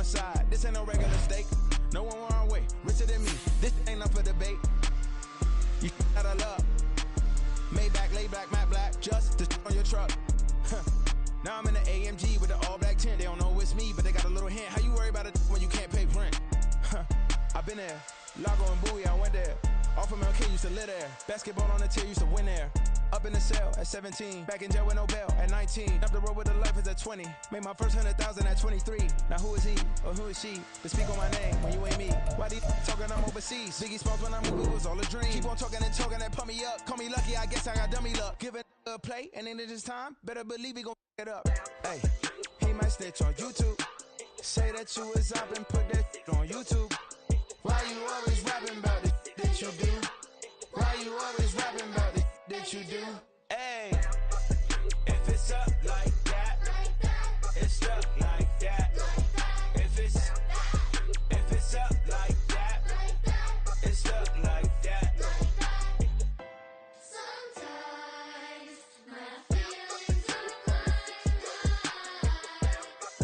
outside. This ain't no regular steak. No one wrong way, richer than me. This ain't up for debate. You out of luck. Maybach, lay back, matte black, just to on your truck. Now I'm in the AMG with the all black tint. They don't know it's me, but they got a little hint. How you worry about it when you can't pay rent? I've been there. Lago and Bowie, I went there. Off of MLK, used to live there. Basketball on the tier, used to win there. Up in the cell at 17. Back in jail with no bail at 19. Up the road with the life is at 20. Made my first 100,000 at 23. Now who is he or who is she to speak on my name when you ain't me? Why these talking I'm overseas? Biggie Smalls when I'm moving, it was all a dream. Keep on talking and pump me up. Call me lucky, I guess I got dummy luck. Give it a play and then it's time. Better believe we gon' it up. Hey, he might snitch on YouTube. Say that you was up and put that on YouTube. Why you always rapping about it that you do? Why you always rapping about it that you do? Hey, if it's up like that, it's stuck like that. If it's up like that, it's stuck like that. Sometimes my feelings are blind.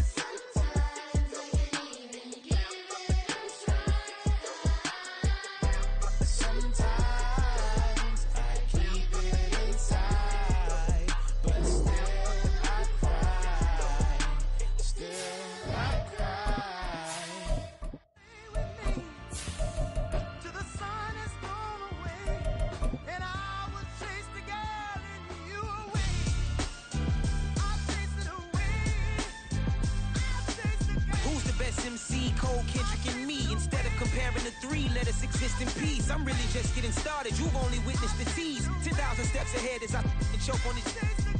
Sometimes I can't even give it a try. Sometimes I keep it inside, but still I cry. Still I cry. Till the sun has gone away, and I will chase the girl in you away. I'll chase it away. I'll chase the girl. Who's the best MC? Cole, Kendrick, and me. Instead of comparing the three, let us exist in peace. I'm really just getting started. You've only witnessed the tease. 10,000 steps ahead as I choke on it.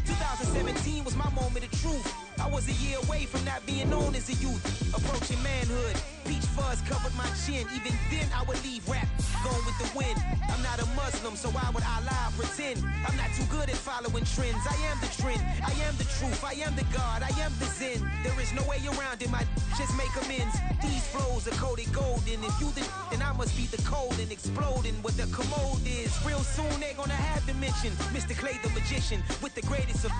2017 was my moment of truth. I was a year away from not being known as a youth. Approaching manhood. Peach fuzz covered my chin. Even then I would leave rap going with the wind. I'm not a Muslim, so why would I lie or pretend? I'm not too good at following trends. I am the trend. I am the truth. I am the God. I am the Zen. There is no way around it. My just make amends. These flows are coated golden. If you then I must be the cold and exploding what the commode is. Real soon they're gonna have to mention Mr. Clay the magician with the greatest of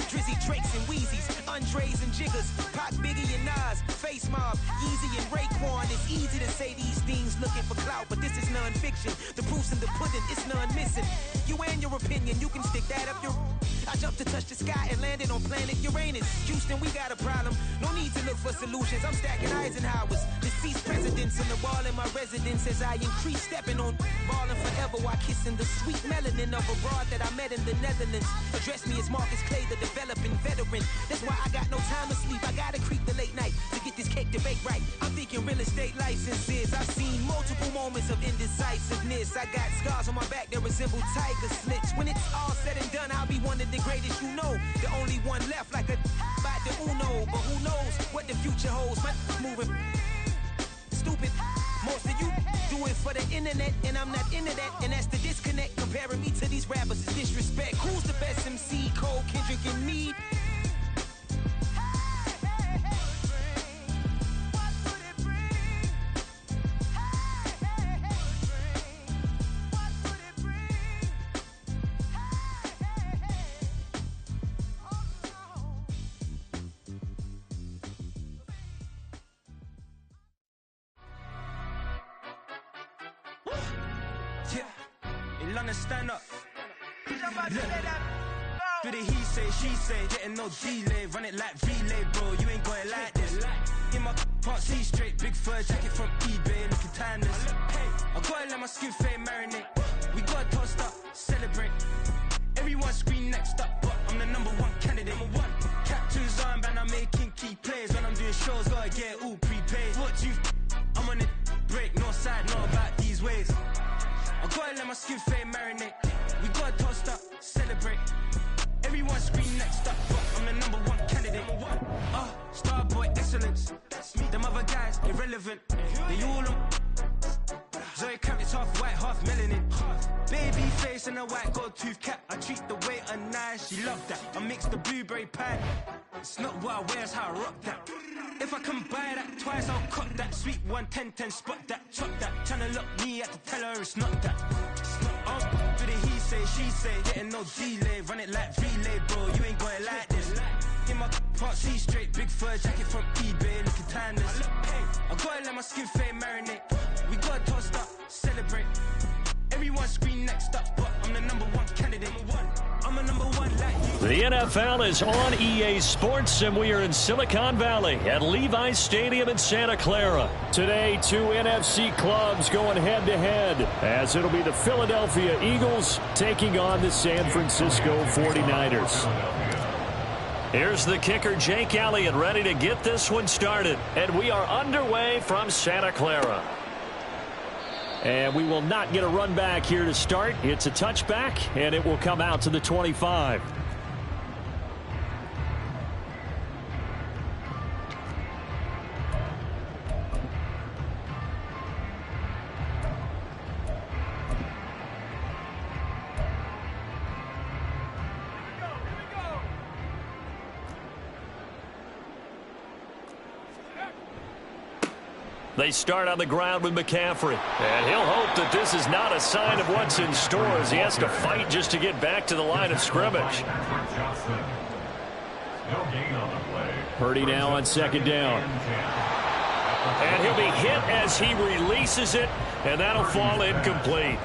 Drizzy, Drakes, and Wheezies, Andres and Jiggers, Pac, Biggie, and Nas, Face Mob, Yeezy, and Raekwon. It's easy to say these things looking for clout, but this is non-fiction. The proof's in the pudding, it's none missing. You and your opinion, you can stick that up your... I jumped to touch the sky and landed on planet Uranus. Houston, we got a problem. No need to look for solutions. I'm stacking Eisenhowers. Deceased presidents in the wall in my residence as I increase stepping on ballin' forever while kissing the sweet melanin of a broad that I met in the Netherlands. Address me as Marcus Clay, the developing veteran. That's why I got no time to sleep. I gotta creep the late night to get this cake to bake right. I'm thinking real estate licenses. I've seen multiple moments of indecisiveness. I got scars on my back that resemble tiger slits. When it's all said and done, I'll be one of the greatest you know. The only one left like a by the Uno. But who knows what the future holds. My moving stupid. Most of you do it for the internet, and I'm not into that. And that's the disconnect. Comparing me to these rappers is disrespect. Who's the best MC? Cole, Kendrick, and me. London, stand up. Do the he say, she say, getting no delay. Run it like relay, bro, you ain't got it like this. In my part C straight, big fur jacket from eBay, looking timeless. I gotta let my skin fade marinate. We gotta toast up, celebrate. Everyone scream next up, but I'm the number one candidate. Captain's armband, I'm making key plays. When I'm doing shows, gotta get it all prepaid. What you I'm on it, break, no side, not about these ways. I gotta let my skin fade marinate. We gotta toast up, celebrate. Everyone scream next up, but I'm the number one candidate. Starboy excellence. Them other guys irrelevant. They all on. Zoe Camp is half white, half melanin. Baby face and a white gold tooth cap. I treat the waiter nice, she love that. I mix the blueberry pie. It's not what I wear, it's how I rock that. If I can buy that twice, I'll cut that. Sweet 110, spot that, chop that. Tryna lock me, I can tell her it's not that. Do the he say, she say, getting no delay. Run it like relay, bro, you ain't got it like this. In my part C straight, big fur jacket from eBay, looking timeless. my skin fade marinate. We got tossed up, celebrate. Everyone scream next up, but I'm the #1 candidate. I'm a #1 like you. The NFL is on EA Sports, and we are in Silicon Valley at Levi's Stadium in Santa Clara. Today, two NFC clubs going head-to-head, as it'll be the Philadelphia Eagles taking on the San Francisco 49ers. Here's the kicker, Jake Elliott, ready to get this one started. And we are underway from Santa Clara. And we will not get a run back here to start. It's a touchback, and it will come out to the 25. They start on the ground with McCaffrey. And he'll hope that this is not a sign of what's in store as he has to fight just to get back to the line of scrimmage. Purdy now on second down. And he'll be hit as he releases it, and that'll fall incomplete.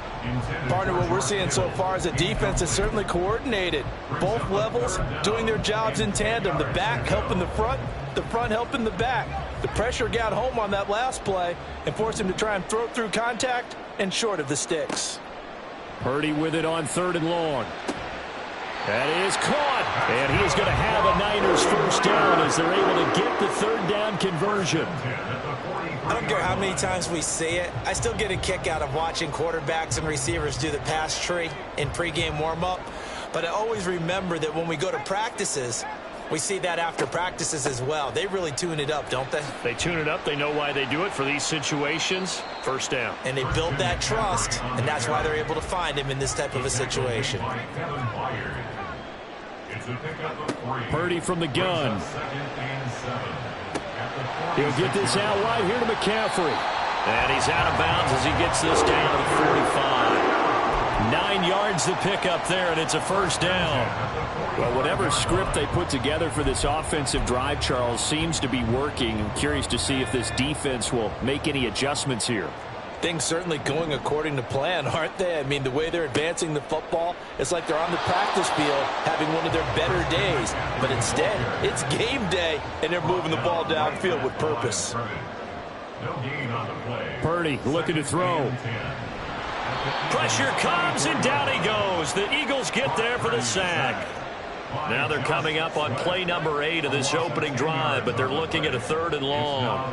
Partner, what we're seeing so far is the defense is certainly coordinated. Both levels doing their jobs in tandem. The back helping the front helping the back. The pressure got home on that last play and forced him to try and throw through contact and short of the sticks. Purdy with it on 3rd and long. That is caught. And he is going to have a Niners first down as they're able to get the 3rd down conversion. I don't care how many times we see it. I still get a kick out of watching quarterbacks and receivers do the pass tree in pregame warm-up. But I always remember that when we go to practices, we see that after practices as well. They really tune it up, don't they? They tune it up. They know why they do it for these situations. First down. And they build that trust, and that's why they're able to find him in this type of a situation. Purdy from the gun. He'll get this out wide here to McCaffrey. And he's out of bounds as he gets this down to the 45. 9 yards to pick up there, and it's a first down. Well, whatever script they put together for this offensive drive, Charles, seems to be working. I'm curious to see if this defense will make any adjustments here. Things certainly going according to plan, aren't they? I mean, the way they're advancing the football, it's like they're on the practice field having one of their better days. But instead, it's game day, and they're moving the ball downfield with purpose. Purdy looking to throw. Pressure comes, and down he goes. The Eagles get there for the sack. Now they're coming up on play number 8 of this opening drive, but they're looking at a 3rd and long.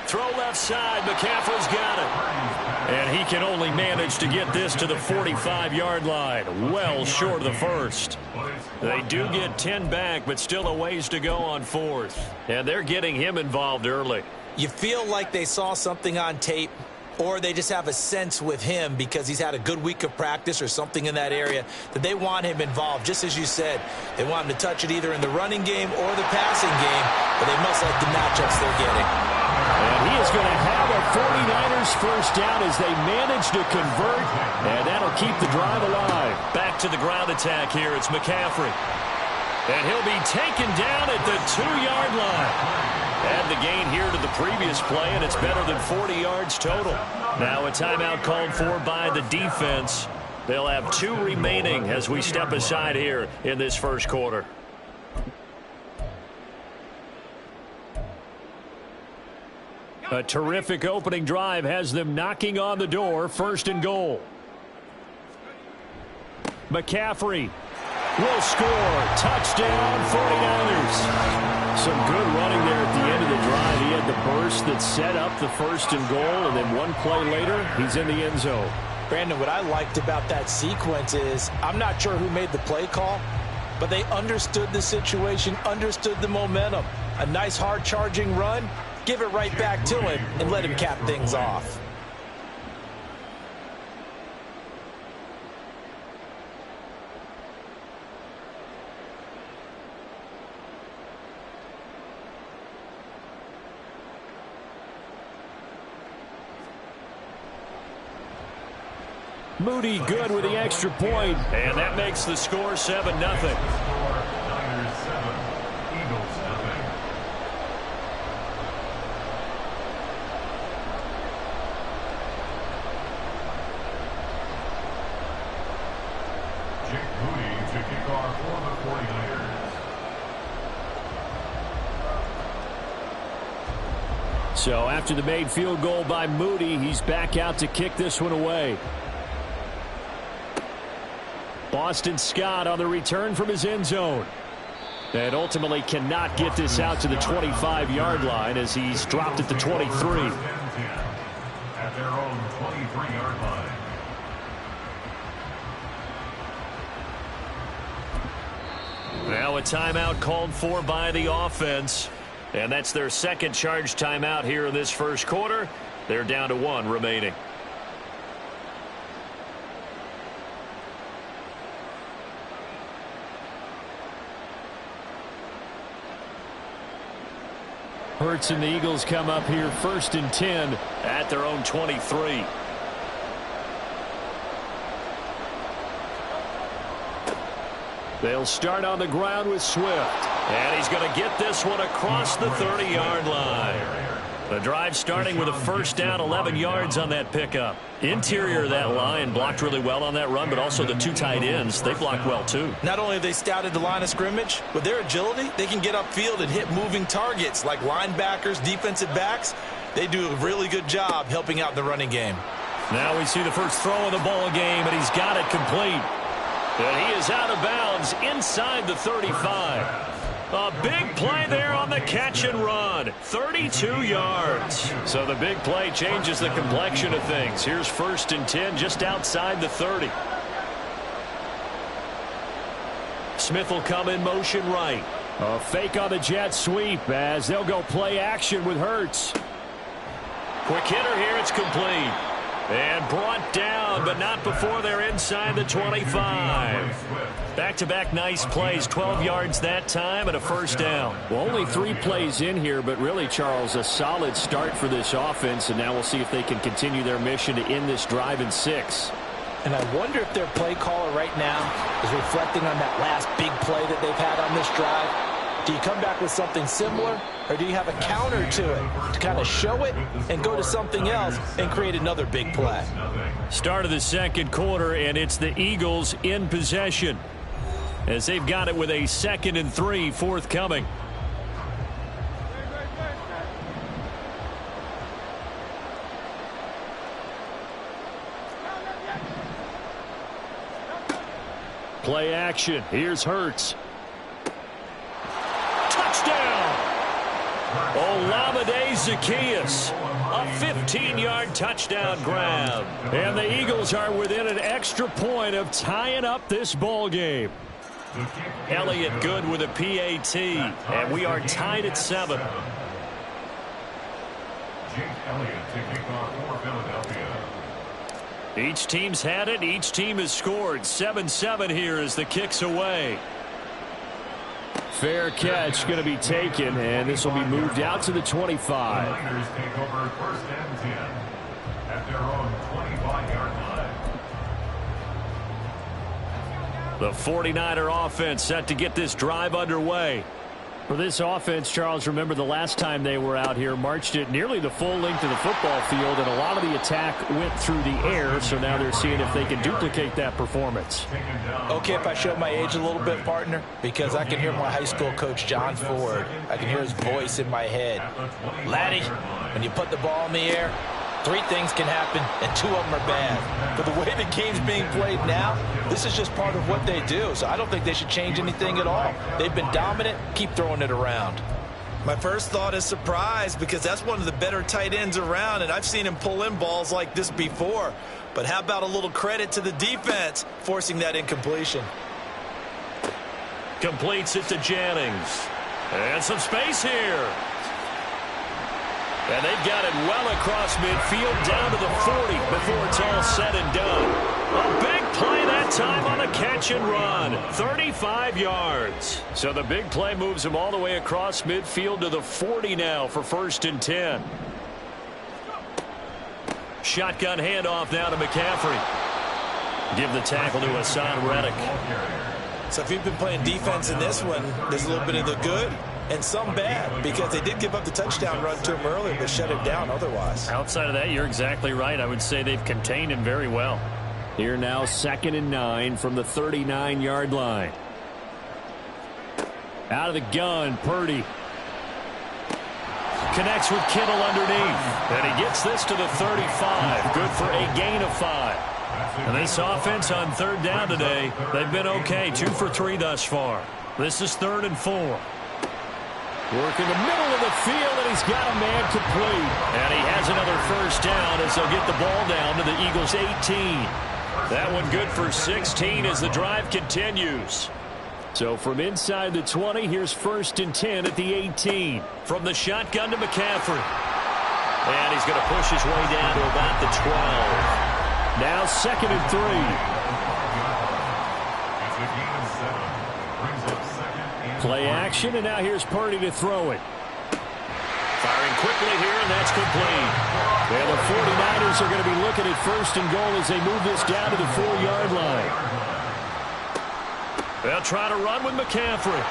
Throw left side. McCaffrey's got it. And he can only manage to get this to the 45-yard line. Well short of the first. They do get 10 back, but still a ways to go on 4th. And they're getting him involved early. You feel like they saw something on tape, or they just have a sense with him because he's had a good week of practice or something in that area that they want him involved. Just as you said, they want him to touch it either in the running game or the passing game, but they must like the matchups they're getting. And he is going to have a 49ers first down as they manage to convert, and that'll keep the drive alive. Back to the ground attack here. It's McCaffrey. And he'll be taken down at the 2-yard line. Add the gain here to the previous play, and it's better than 40 yards total. Now a timeout called for by the defense. They'll have 2 remaining as we step aside here in this first quarter. A terrific opening drive has them knocking on the door. 1st and goal. McCaffrey will score. Touchdown, 49ers. Some good running there at the end of the drive. He had the burst that set up the 1st and goal, and then one play later, he's in the end zone. Brandon, what I liked about that sequence is I'm not sure who made the play call, but they understood the situation, understood the momentum. A nice hard-charging run, give it right back to him, and let him cap things off. Moody good with the extra point, and that makes the score 7-0. So after the made field goal by Moody, he's back out to kick this one away. Boston Scott on the return from his end zone. And ultimately cannot get this out to the 25-yard line as he's dropped at the 23. At their own 23-yard line. Now a timeout called for by the offense. And that's their second charge timeout here in this first quarter. They're down to 1 remaining. Hurts and the Eagles come up here 1st and 10 at their own 23. They'll start on the ground with Swift. And he's going to get this one across the 30-yard line. The drive starting with a first down, 11 yards on that pickup. Interior of that line blocked really well on that run, but also the 2 tight ends, they blocked well too. Not only have they scouted the line of scrimmage, with their agility, they can get upfield and hit moving targets like linebackers, defensive backs. They do a really good job helping out the running game. Now we see the first throw of the ball game, and he's got it complete. And he is out of bounds inside the 35. A big play there on the catch and run. 32 yards. So the big play changes the complexion of things. Here's 1st and 10 just outside the 30. Smith will come in motion right. A fake on the jet sweep as they'll go play action with Hurts. Quick hitter here. It's complete. And brought down, but not before they're inside the 25. Back-to-back nice plays, 12 yards that time and a first down. Well, only 3 plays in here, but really, Charles, a solid start for this offense, and now we'll see if they can continue their mission to end this drive in 6. And I wonder if their play caller right now is reflecting on that last big play that they've had on this drive. Do you come back with something similar, or do you have a counter to it to kind of show it and go to something else and create another big play? Start of the second quarter, and it's the Eagles in possession as they've got it with a 2nd and 3 forthcoming. Play action. Here's Hurts. Touchdown! Olamide Zaccheaus. A 15-yard touchdown grab. And the Eagles are within an extra point of tying up this ball game. Elliott good with a PAT. And we are tied at 7. Jake Elliott taking off for Philadelphia. Each team's had it. Each team has scored. 7-7 here as the kick's away. Fair catch going to be taken, and this will be moved out to the 25. The Niners take over 1st and 10 at their own 25-yard line. The 49er offense set to get this drive underway. For this offense, Charles, remember the last time they were out here, marched it nearly the full length of the football field, and a lot of the attack went through the air, so now they're seeing if they can duplicate that performance. Okay, if I show my age a little bit, partner, because I can hear my high school coach, John Ford. I can hear his voice in my head. Laddie, when you put the ball in the air, 3 things can happen, and 2 of them are bad. But the way the game's being played now, this is just part of what they do. So I don't think they should change anything at all. They've been dominant. Keep throwing it around. My first thought is surprise, because that's one of the better tight ends around, and I've seen him pull in balls like this before. But how about a little credit to the defense forcing that incompletion? Completes it to Jennings. And some space here. And they've got it well across midfield down to the 40 before it's all said and done. A big play that time on the catch and run. 35 yards. So the big play moves them all the way across midfield to the 40 now for 1st and 10. Shotgun handoff now to McCaffrey. Give the tackle to Hassan Reddick. So if you've been playing defense in this one, there's a little bit of the good and some bad, because they did give up the touchdown run to him earlier, but shut him down otherwise. Outside of that, you're exactly right. I would say they've contained him very well. Here now, 2nd and 9 from the 39-yard line. Out of the gun, Purdy. connects with Kittle underneath. And he gets this to the 35. Good for a gain of 5. And this offense on third down today, they've been okay. 2 for 3 thus far. This is 3rd and 4. Work in the middle of the field, and he's got a man complete. And he has another first down as they'll get the ball down to the Eagles' 18. That one good for 16 as the drive continues. So from inside the 20, here's 1st and 10 at the 18. From the shotgun to McCaffrey. And he's going to push his way down to about the 12. Now 2nd and 3. Play action, and now here's Purdy to throw it. Firing quickly here, and that's complete. And the 49ers are going to be looking at 1st and goal as they move this down to the 4-yard line. They'll try to run with McCaffrey.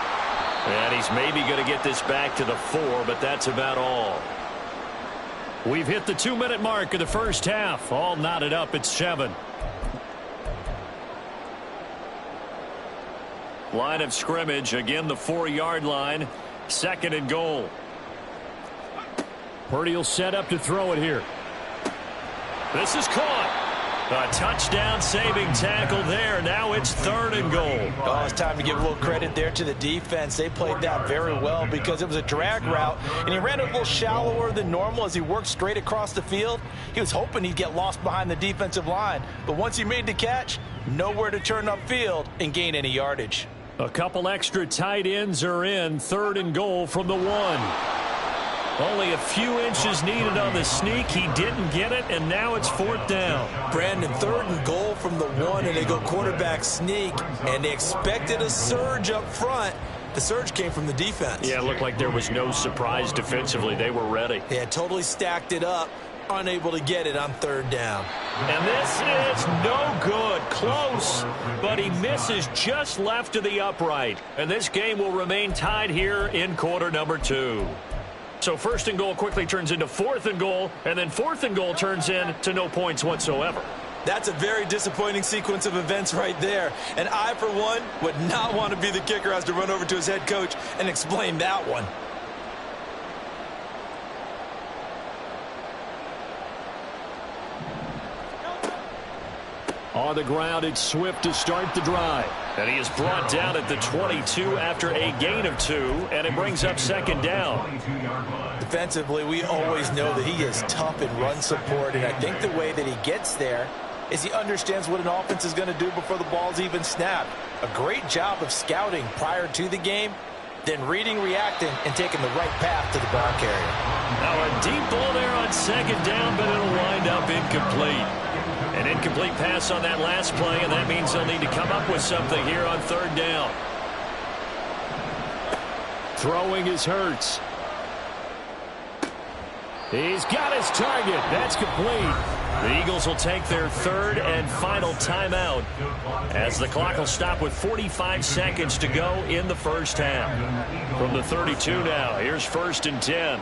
And he's maybe going to get this back to the 4, but that's about all. We've hit the 2-minute mark of the first half. All knotted up at 7. Line of scrimmage, again the 4-yard line. 2nd and goal. Purdy will set up to throw it here. This is caught. A touchdown saving tackle there. Now it's 3rd and goal. Oh, it's time to give a little credit there to the defense. They played that very well because it was a drag route, and he ran it a little shallower than normal as he worked straight across the field. He was hoping he'd get lost behind the defensive line, but once he made the catch, nowhere to turn upfield and gain any yardage. A couple extra tight ends are in. 3rd and goal from the 1. Only a few inches needed on the sneak. He didn't get it, and now it's 4th down. Brandon, 3rd and goal from the 1, and they go quarterback sneak, and they expected a surge up front. The surge came from the defense. Yeah, it looked like there was no surprise defensively. They were ready. They had totally stacked it up, unable to get it on 3rd down. And this is no good. Close, but he misses just left of the upright. And this game will remain tied here in quarter number 2. So 1st and goal quickly turns into 4th and goal, and then 4th and goal turns into no points whatsoever. That's a very disappointing sequence of events right there. And I, for one, would not want to be the kicker who has to run over to his head coach and explain that one. On the ground, it's Swift to start the drive. And he is brought down at the 22 after a gain of 2, and it brings up 2nd down. Defensively, we always know that he is tough in run support, and I think the way that he gets there is he understands what an offense is going to do before the ball's even snapped. A great job of scouting prior to the game, then reading, reacting, and taking the right path to the ball carrier. Now a deep ball there on 2nd down, but it'll wind up incomplete. An incomplete pass on that last play, and that means they'll need to come up with something here on 3rd down. Throwing is Hurts. He's got his target. That's complete. The Eagles will take their 3rd and final timeout as the clock will stop with 45 seconds to go in the first half. From the 32 now, here's 1st and 10.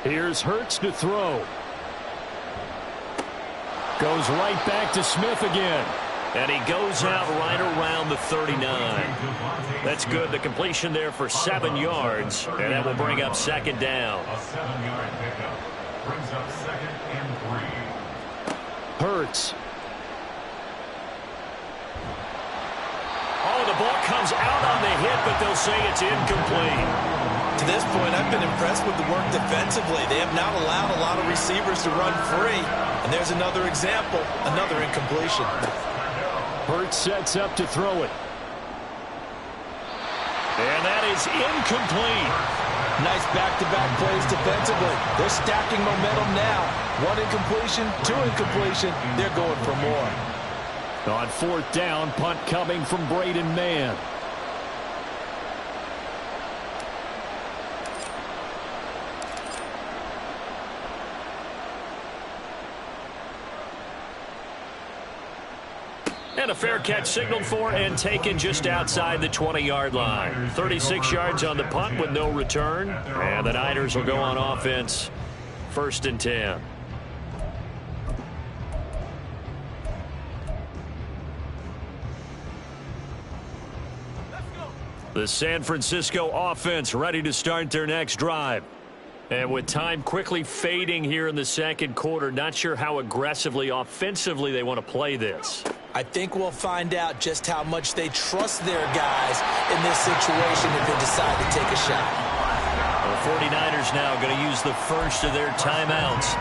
Here's Hurts to throw. Goes right back to Smith again. And he goes out right around the 39. That's good. The completion there for 7 yards. And that will bring up 2nd down. A 7-yard pickup brings up 2nd and 3. Hurts. Oh, the ball comes out on the hit, but they'll say it's incomplete. To this point, I've been impressed with the work defensively. They have not allowed a lot of receivers to run free. And there's another example, another incompletion. Hurts sets up to throw it. And that is incomplete. Nice back-to-back plays defensively. They're stacking momentum now. 1 incompletion, 2 incompletion. They're going for more. On 4th down, punt coming from Braden Mann. And a fair catch signaled for and taken just outside the 20-yard line. 36 yards on the punt with no return. And the Niners will go on offense. 1st and 10. The San Francisco offense ready to start their next drive. And with time quickly fading here in the second quarter, not sure how aggressively, offensively they want to play this. I think we'll find out just how much they trust their guys in this situation if they decide to take a shot. The 49ers now going to use the first of their timeouts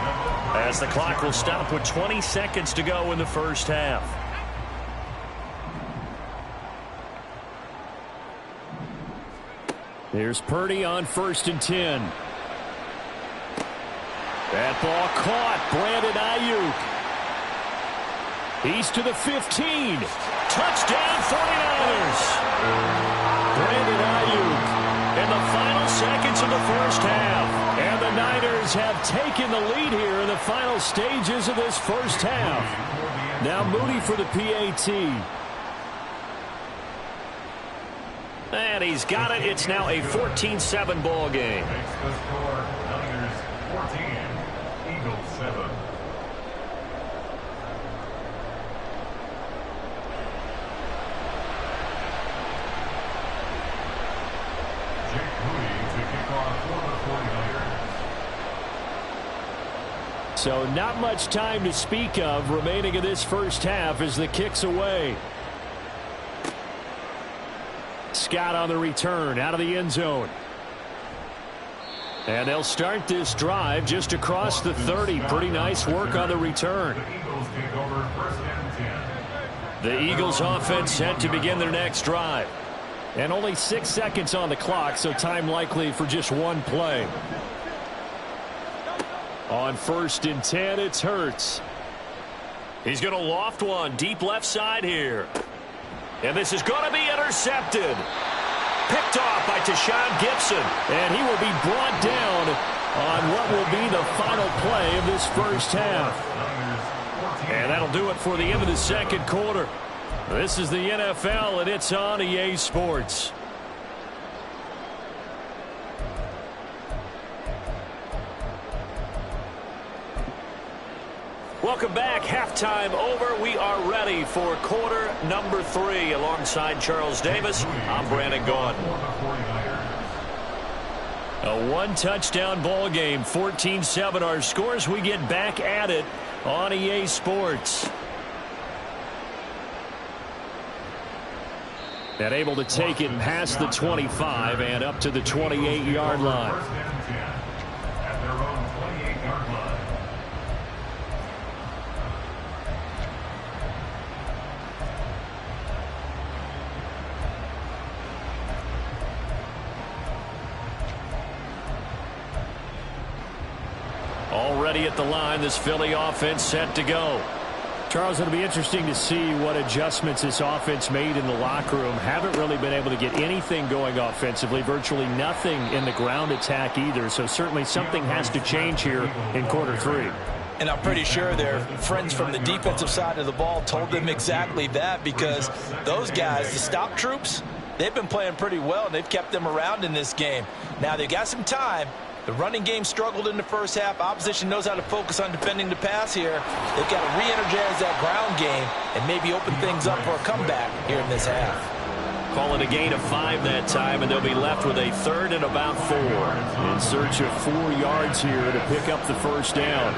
as the clock will stop with 20 seconds to go in the first half. Here's Purdy on 1st and 10. That ball caught. Brandon Ayuk. He's to the 15. Touchdown 49ers. Brandon Ayuk in the final seconds of the first half. And the Niners have taken the lead here in the final stages of this first half. Now Moody for the PAT. And he's got it. It's now a 14-7 ball game. Makes the score Niners 14, Eagles 7. Jake Moody to kick off for the 49ers. So not much time to speak of remaining in this first half as the kick's away. Scott on the return out of the end zone. And they'll start this drive just across the 30. Pretty nice work on the return. The Eagles take over 1st and 10. The Eagles offense set to begin their next drive. And only 6 seconds on the clock, so time likely for just one play. On 1st and 10, it's Hurts. He's going to loft one deep left side here. And this is going to be intercepted. Picked off by Tashaun Gibson. And he will be brought down on what will be the final play of this first half. And that'll do it for the end of the second quarter. This is the NFL, and it's on EA Sports. Welcome back. Halftime over. We are ready for quarter number 3. Alongside Charles Davis, I'm Brandon Gaughan. A one-touchdown ball game, 14-7 our scores. We get back at it on EA Sports. And able to take it past the 25 and up to the 28-yard line. At their own 28-yard line. Already at the line, this Philly offense set to go. Charles, it'll be interesting to see what adjustments this offense made in the locker room. Haven't really been able to get anything going offensively, virtually nothing in the ground attack either. So certainly something has to change here in quarter 3. And I'm pretty sure their friends from the defensive side of the ball told them exactly that, because those guys, the stop troops, they've been playing pretty well, and they've kept them around in this game. Now, they got some time. The running game struggled in the first half. Opposition knows how to focus on defending the pass here. They've got to re-energize that ground game and maybe open things up for a comeback here in this half. Call it a gain of 5 that time, and they'll be left with a 3rd and about 4. In search of 4 yards here to pick up the first down.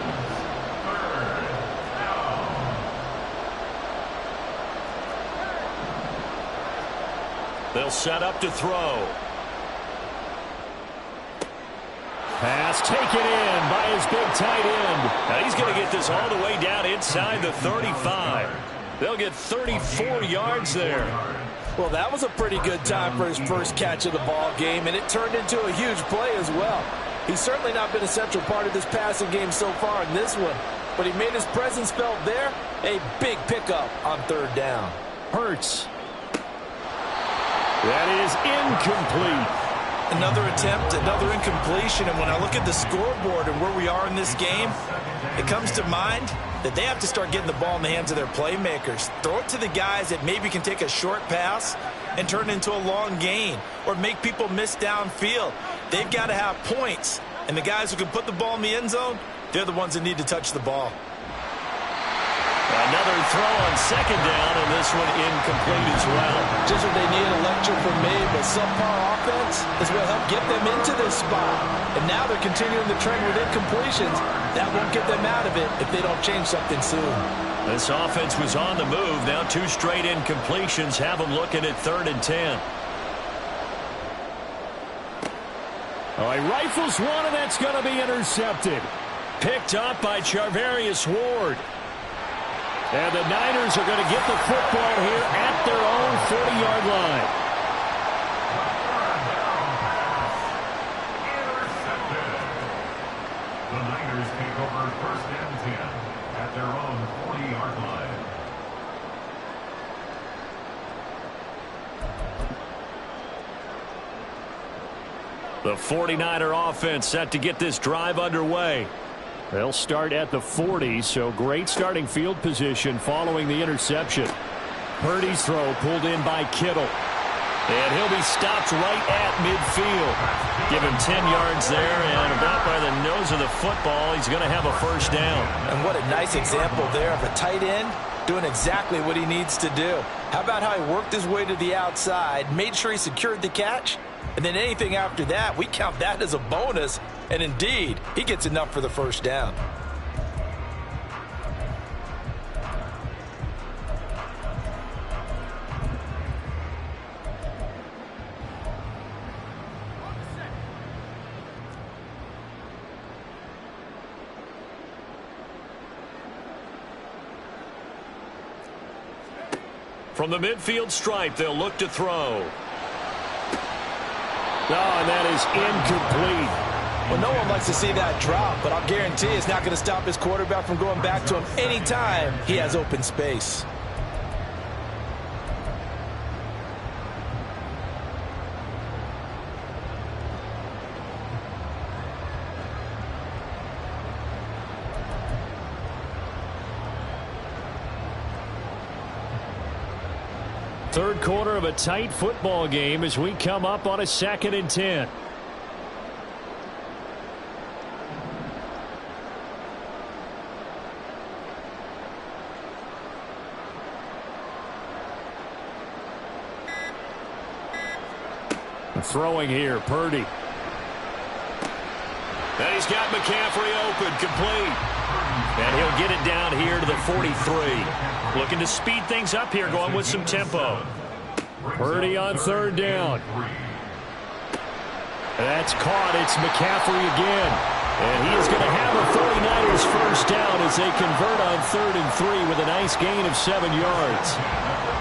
They'll set up to throw. Pass taken in by his big tight end. Now he's going to get this all the way down inside the 35. They'll get 34 yards there. Well, that was a pretty good time for his first catch of the ball game, and it turned into a huge play as well. He's certainly not been a central part of this passing game so far in this one, but he made his presence felt there. A big pickup on 3rd down. Hurts. That is incomplete. Another attempt, another incompletion, and when I look at the scoreboard and where we are in this game, it comes to mind that they have to start getting the ball in the hands of their playmakers. Throw it to the guys that maybe can take a short pass and turn it into a long gain, or make people miss downfield. They've got to have points, and the guys who can put the ball in the end zone, they're the ones that need to touch the ball. Another throw on second down, and this one incomplete as well. Just what they need, a lecture from me, but subpar offense is what helped get them into this spot. And now they're continuing the trend with incompletions. That won't get them out of it if they don't change something soon. This offense was on the move. Now 2 straight incompletions have them looking at 3rd and 10. Oh, he rifles one, and that's going to be intercepted. Picked up by Charvarius Ward. And the Niners are going to get the football here at their own 40-yard line. Intercepted. The Niners take over 1st and 10 at their own 40-yard line. The 49er offense set to get this drive underway. They'll start at the 40, so great starting field position following the interception. Purdy's throw pulled in by Kittle. And he'll be stopped right at midfield. Give him 10 yards there, and about by the nose of the football, he's going to have a 1st down. And what a nice example there of a tight end doing exactly what he needs to do. How about how he worked his way to the outside, made sure he secured the catch, and then anything after that, we count that as a bonus. And indeed, he gets enough for the 1st down. From the midfield stripe, they'll look to throw. Oh, and that is incomplete. Well, no one likes to see that drop, but I'll guarantee it's not going to stop his quarterback from going back to him anytime he has open space. Third quarter of a tight football game as we come up on a 2nd and 10. Throwing here, Purdy. And he's got McCaffrey open, complete. And he'll get it down here to the 43. Looking to speed things up here, going with some tempo. Purdy on 3rd down. That's caught. It's McCaffrey again. And he is going to have a 49ers 1st down as they convert on 3rd and 3 with a nice gain of 7 yards.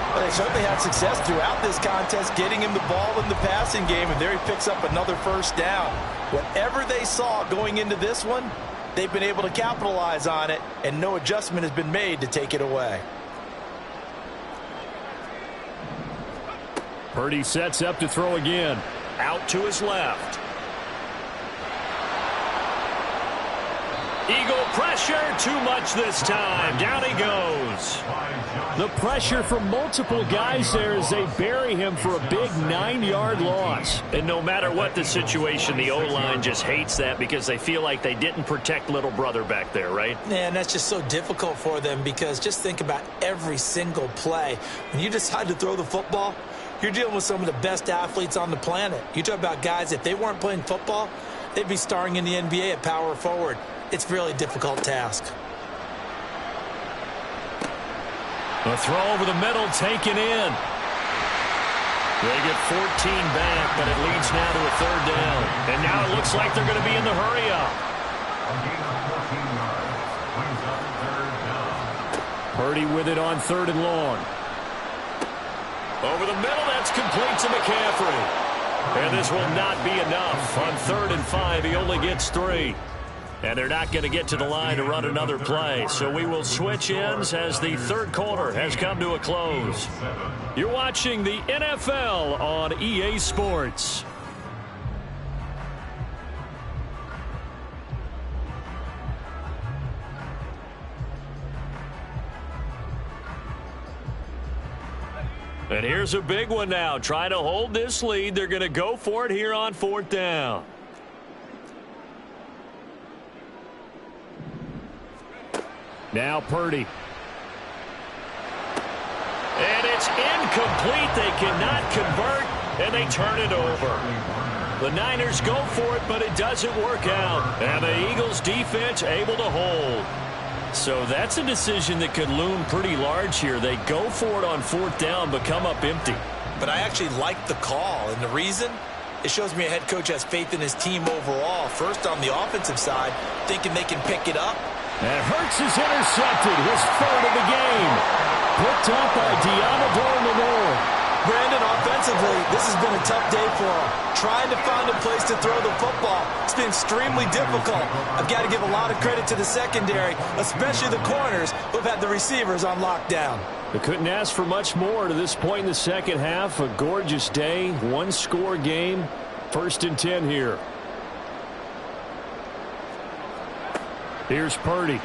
Well, they certainly had success throughout this contest, getting him the ball in the passing game, and there he picks up another 1st down. Whatever they saw going into this one, they've been able to capitalize on it, and no adjustment has been made to take it away. Purdy sets up to throw again. Out to his left. Eagle pressure, too much this time. Down he goes. The pressure from multiple guys there as they bury him for a big 9-yard loss. And no matter what the situation, the O-line just hates that because they feel like they didn't protect little brother back there, right? Yeah, and that's just so difficult for them because just think about every single play. When you decide to throw the football, you're dealing with some of the best athletes on the planet. You talk about guys, if they weren't playing football, they'd be starring in the NBA at power forward. It's a really difficult task. A throw over the middle taken in. They get 14 back, but it leads now to a 3rd down. And now it looks like they're going to be in the hurry-up. Purdy with it on 3rd and long. Over the middle, that's complete to McCaffrey. And this will not be enough. On 3rd and 5, he only gets 3. And they're not going to get to the line to run another play. So we will switch ends as the 3rd quarter has come to a close. You're watching the NFL on EA Sports. And here's a big one now. Trying to hold this lead. They're going to go for it here on 4th down. Now Purdy. And it's incomplete. They cannot convert, and they turn it over. The Niners go for it, but it doesn't work out. And the Eagles defense able to hold. So that's a decision that could loom pretty large here. They go for it on 4th down, but come up empty. But I actually like the call, and the reason? It shows me a head coach has faith in his team overall. First on the offensive side, thinking they can pick it up. And Hurts is intercepted, his 3rd of the game. Picked up by Deommodore Lenoir. Brandon, offensively, this has been a tough day for him. Trying to find a place to throw the football. It's been extremely difficult. I've got to give a lot of credit to the secondary, especially the corners who've had the receivers on lockdown. They couldn't ask for much more to this point in the second half. A gorgeous day, 1-score game. 1st and 10 here. Here's Purdy.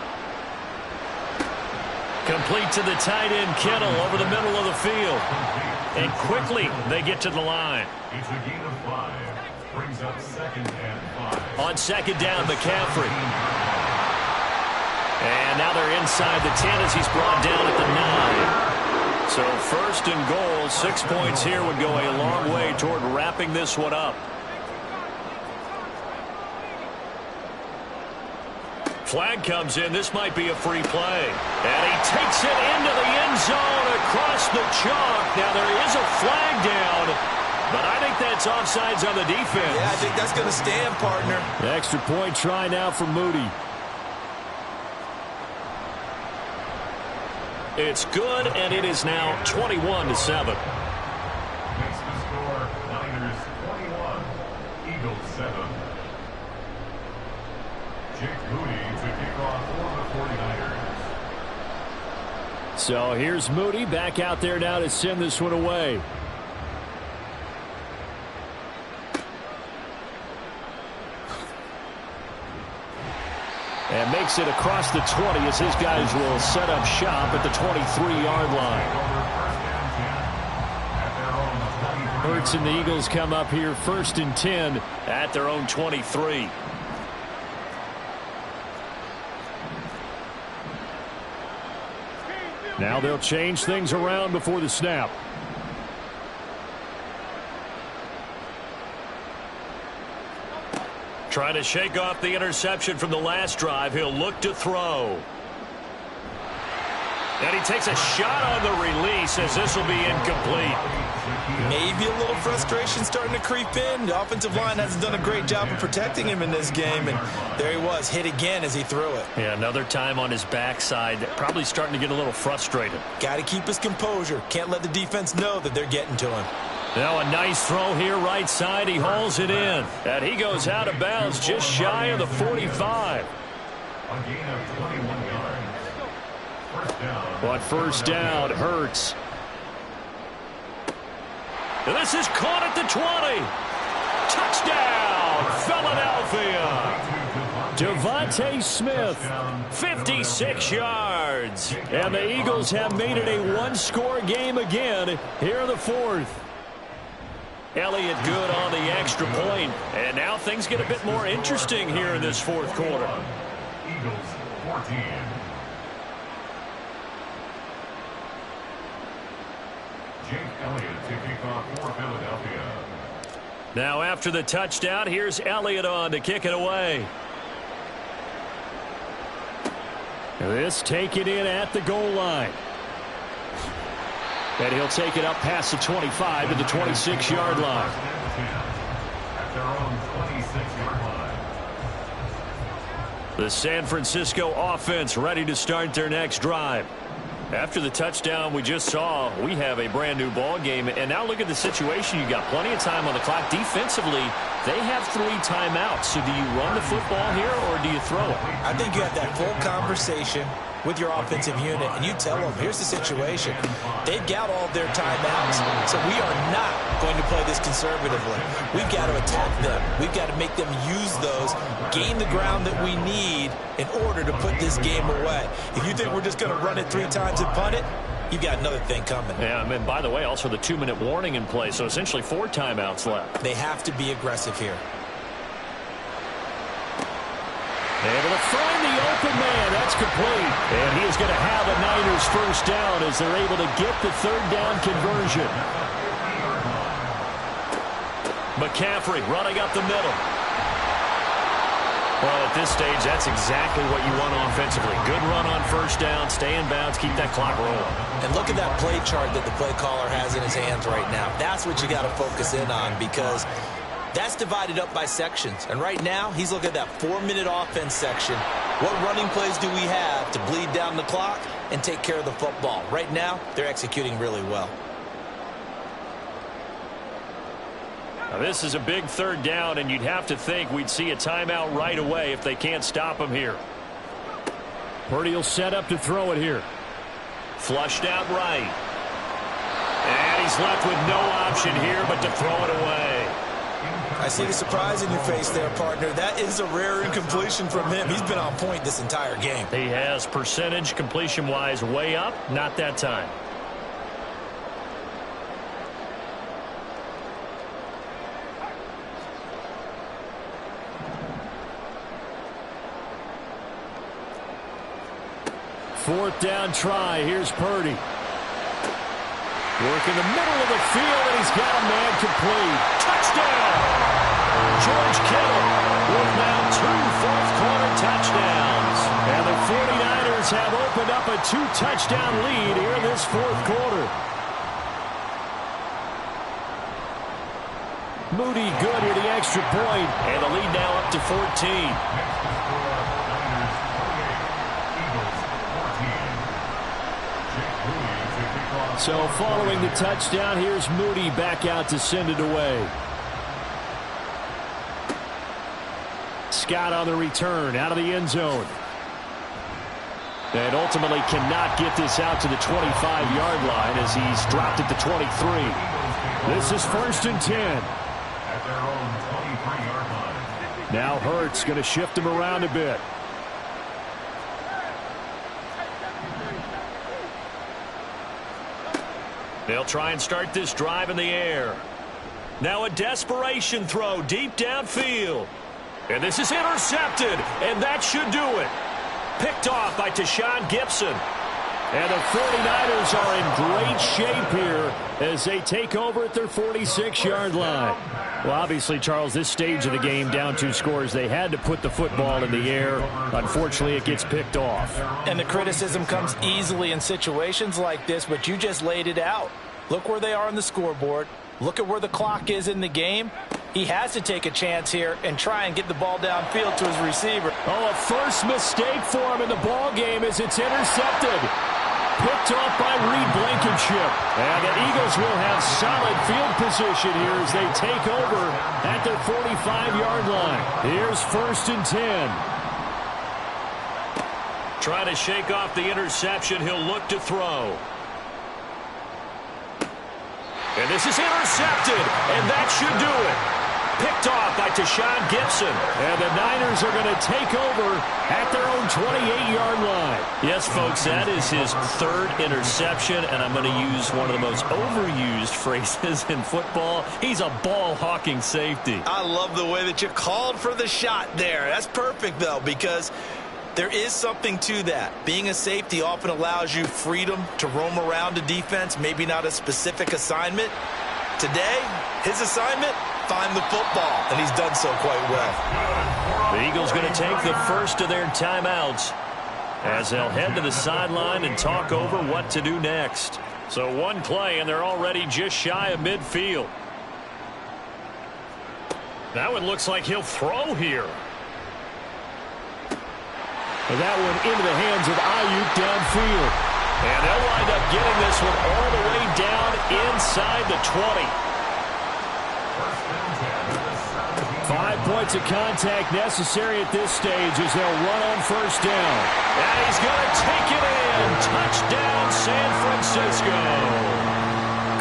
Complete to the tight end, Kittle, over the middle of the field. And quickly, they get to the line. It's a gain of 5. Brings up 2nd and 5. On 2nd down, McCaffrey. And now they're inside the 10 as he's brought down at the 9. So 1st and goal, 6 points here would go a long way toward wrapping this one up. Flag comes in. This might be a free play. And he takes it into the end zone across the chalk. Now there is a flag down, but I think that's offsides on the defense. Yeah, I think that's going to stand, partner. The extra point try now for Moody. It's good, and it is now 21-7. Makes the score Niners 21, Eagles 7. Jake Moody to kick off for the 49ers. So here's Moody back out there now to send this one away. And makes it across the 20 as his guys will set up shop at the 23-yard line. Hurts and the Eagles come up here 1st and 10 at their own 23. Now they'll change things around before the snap. Trying to shake off the interception from the last drive. He'll look to throw. And he takes a shot on the release as this will be incomplete. Maybe a little frustration starting to creep in. The offensive line hasn't done a great job of protecting him in this game, and there he was, hit again as he threw it. Yeah, another time on his backside, probably starting to get a little frustrated. Got to keep his composure. Can't let the defense know that they're getting to him. Now a nice throw here right side. He hauls it in. And he goes out of bounds just shy of the 45. A gain of 21 yards. First down. But 1st down, Hurts. And this is caught at the 20. Touchdown, Philadelphia. Devontae Smith, 56 yards. And the Eagles have made it a 1-score game again here in the 4th. Elliott good on the extra point. And now things get a bit more interesting here in this 4th quarter. Eagles 14. Jake Elliott to kick off for Philadelphia. Now after the touchdown, here's Elliott on to kick it away. This taken in at the goal line. And he'll take it up past the 25 to the 26-yard line. At their own 26-yard line. The San Francisco offense ready to start their next drive. After the touchdown we just saw, we have a brand new ball game. And now look at the situation. You got plenty of time on the clock. Defensively, they have 3 timeouts. So do you run the football here or do you throw it? I think you have that full conversation with your offensive unit, and you tell them, here's the situation. They've got all their timeouts, so we are not going to play this conservatively. We've got to attack them. We've got to make them use those, gain the ground that we need in order to put this game away. If you think we're just going to run it 3 times and punt it, you've got another thing coming. Yeah, and by the way, also the 2-minute warning in play, so essentially 4 timeouts left. They have to be aggressive here. Able to find the open man. That's complete. And he is going to have a Niners first down as they're able to get the third down conversion. McCaffrey running up the middle. Well, at this stage, that's exactly what you want offensively. Good run on first down, stay in bounds, keep that clock rolling. And look at that play chart that the play caller has in his hands right now. That's what you got to focus in on, because that's divided up by sections. And right now, he's looking at that 4-minute offense section. What running plays do we have to bleed down the clock and take care of the football? Right now, they're executing really well. Now, this is a big third down, and you'd have to think we'd see a timeout right away if they can't stop him here. Purdy will set up to throw it here. Flushed out right. And he's left with no option here but to throw it away. I see the surprise in your face there, partner. That is a rare incompletion from him. He's been on point this entire game. He has percentage completion-wise way up, not that time. Fourth down try. Here's Purdy. Work in the middle of the field, and he's got a man complete. Touchdown! George Kittle with now 2 fourth-quarter touchdowns. And the 49ers have opened up a 2-touchdown lead here in this fourth quarter. Moody good here, the extra point, and the lead now up to 14. So following the touchdown, here's Moody back out to send it away. Scott on the return, out of the end zone. And ultimately cannot get this out to the 25-yard line as he's dropped at the 23. This is 1st and 10. At their own 23-yard line. Now Hurts going to shift him around a bit. They'll try and start this drive in the air. Now a desperation throw deep downfield. And this is intercepted, and that should do it. Picked off by Tashaun Gibson. And the 49ers are in great shape here as they take over at their 46-yard line. Well, obviously, Charles, this stage of the game, down 2 scores, they had to put the football in the air. Unfortunately, it gets picked off. And the criticism comes easily in situations like this, but you just laid it out. Look where they are on the scoreboard. Look at where the clock is in the game. He has to take a chance here and try and get the ball downfield to his receiver. Oh, a first mistake for him in the ball game as it's intercepted. Picked off by Reed Blankenship. And the Eagles will have solid field position here as they take over at their 45-yard line. Here's 1st and 10. Trying to shake off the interception. He'll look to throw. And this is intercepted, and that should do it. Picked off by Tashaun Gibson. And the Niners are going to take over at their own 28-yard line. Yes, folks, that is his 3rd interception, and I'm going to use one of the most overused phrases in football. He's a ball-hawking safety. I love the way that you called for the shot there. That's perfect, though, because there is something to that. Being a safety often allows you freedom to roam around a defense, maybe not a specific assignment. Today, his assignment, find the football, and he's done so quite well. The Eagles going to take the first of their timeouts as they'll head to the sideline and talk over what to do next. So one play, and they're already just shy of midfield. That one looks like he'll throw here. And that one into the hands of Ayuk downfield. And they'll wind up getting this one all the way down inside the 20. 5 points of contact necessary at this stage as they'll run on first down. And he's going to take it in. Touchdown, San Francisco.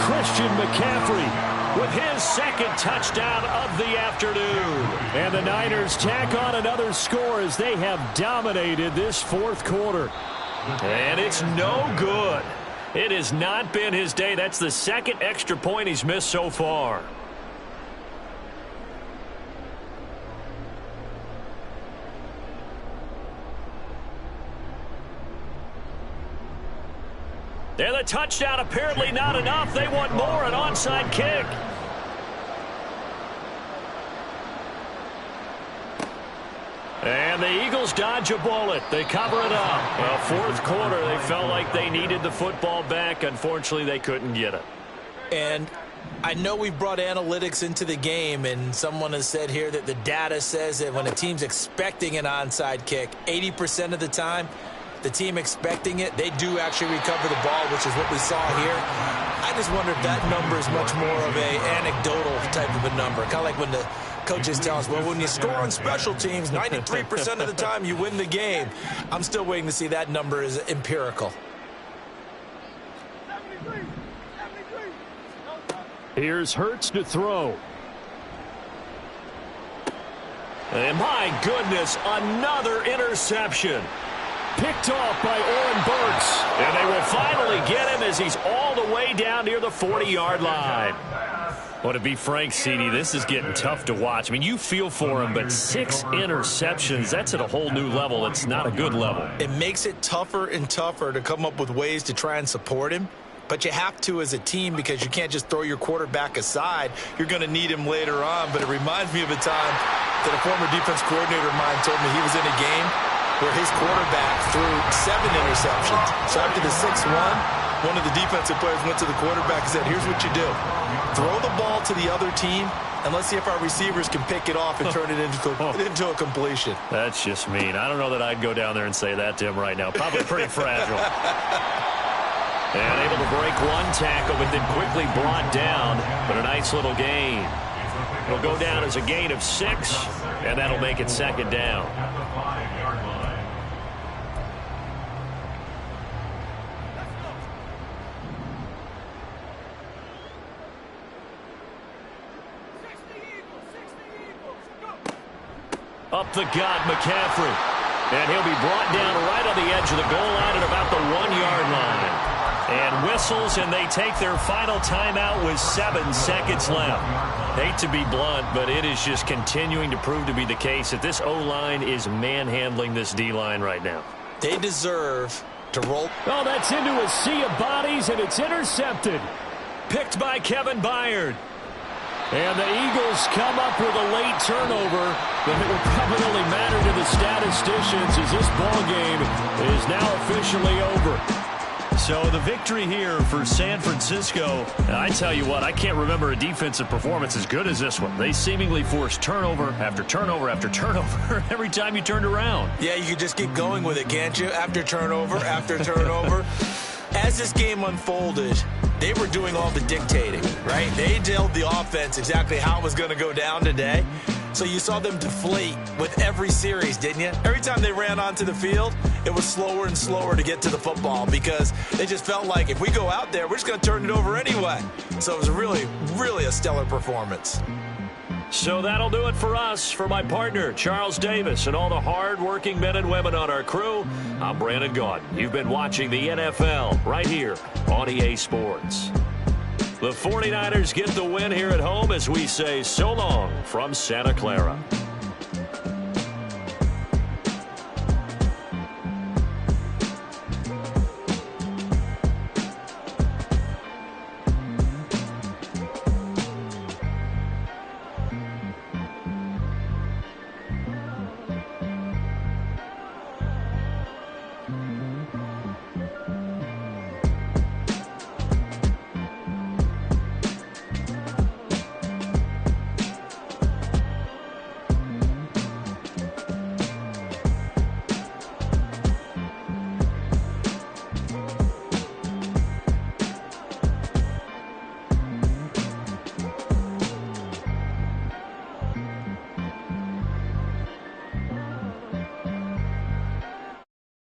Christian McCaffrey with his 2nd touchdown of the afternoon. And the Niners tack on another score as they have dominated this 4th quarter. And it's no good. It has not been his day. That's the 2nd extra point he's missed so far. And the touchdown apparently not enough. They want more, an onside kick. And the Eagles dodge a bullet. They cover it up. Well, fourth quarter, they felt like they needed the football back. Unfortunately, they couldn't get it. And I know we brought analytics into the game, and someone has said here that the data says that when a team's expecting an onside kick, 80% of the time, the team expecting it, they do actually recover the ball, which is what we saw here. I just wonder if that number is much more of a anecdotal type of a number. Kind of like when the coaches tell us, well, when you score on special teams, 93% of the time you win the game. I'm still waiting to see that number is empirical. Here's Hurts to throw. And my goodness, another interception. Picked off by Oren Burks. And they will finally get him as he's all the way down near the 40-yard line. Well, to be frank, CD, this is getting tough to watch. I mean, you feel for him, but 6 interceptions, that's at a whole new level. It's not a good level. It makes it tougher and tougher to come up with ways to try and support him. But you have to as a team because you can't just throw your quarterback aside. You're going to need him later on. But it reminds me of a time that a former defense coordinator of mine told me he was in a game where his quarterback threw 7 interceptions. So after the 6th one of the defensive players went to the quarterback and said, here's what you do. Throw the ball to the other team, and let's see if our receivers can pick it off and turn it into a completion. That's just mean. I don't know that I'd go down there and say that to him right now. Probably pretty fragile. And able to break one tackle, but then quickly brought down. But a nice little gain. It'll go down as a gain of 6, and that'll make it 2nd down. At the 5-yard line. Up the gut, McCaffrey. And he'll be brought down right on the edge of the goal line at about the 1-yard line. And whistles, and they take their final timeout with 7 seconds left. Hate to be blunt, but it is just continuing to prove to be the case that this O-line is manhandling this D-line right now. They deserve to roll. Oh, that's into a sea of bodies, and it's intercepted. Picked by Kevin Byard. And the Eagles come up with a late turnover, but it will probably only matter to the statisticians as this ball game is now officially over. So the victory here for San Francisco, I tell you what, I can't remember a defensive performance as good as this one. They seemingly forced turnover after turnover after turnover every time you turned around. Yeah, you could just keep going with it, can't you? After turnover, after turnover. As this game unfolded, they were doing all the dictating, right? They told the offense exactly how it was going to go down today. So you saw them deflate with every series, didn't you? Every time they ran onto the field, it was slower and slower to get to the football because they just felt like if we go out there, we're just going to turn it over anyway. So it was really, really a stellar performance. So that'll do it for us. For my partner, Charles Davis, and all the hard-working men and women on our crew, I'm Brandon Gaudin. You've been watching the NFL right here on EA Sports. The 49ers get the win here at home as we say so long from Santa Clara.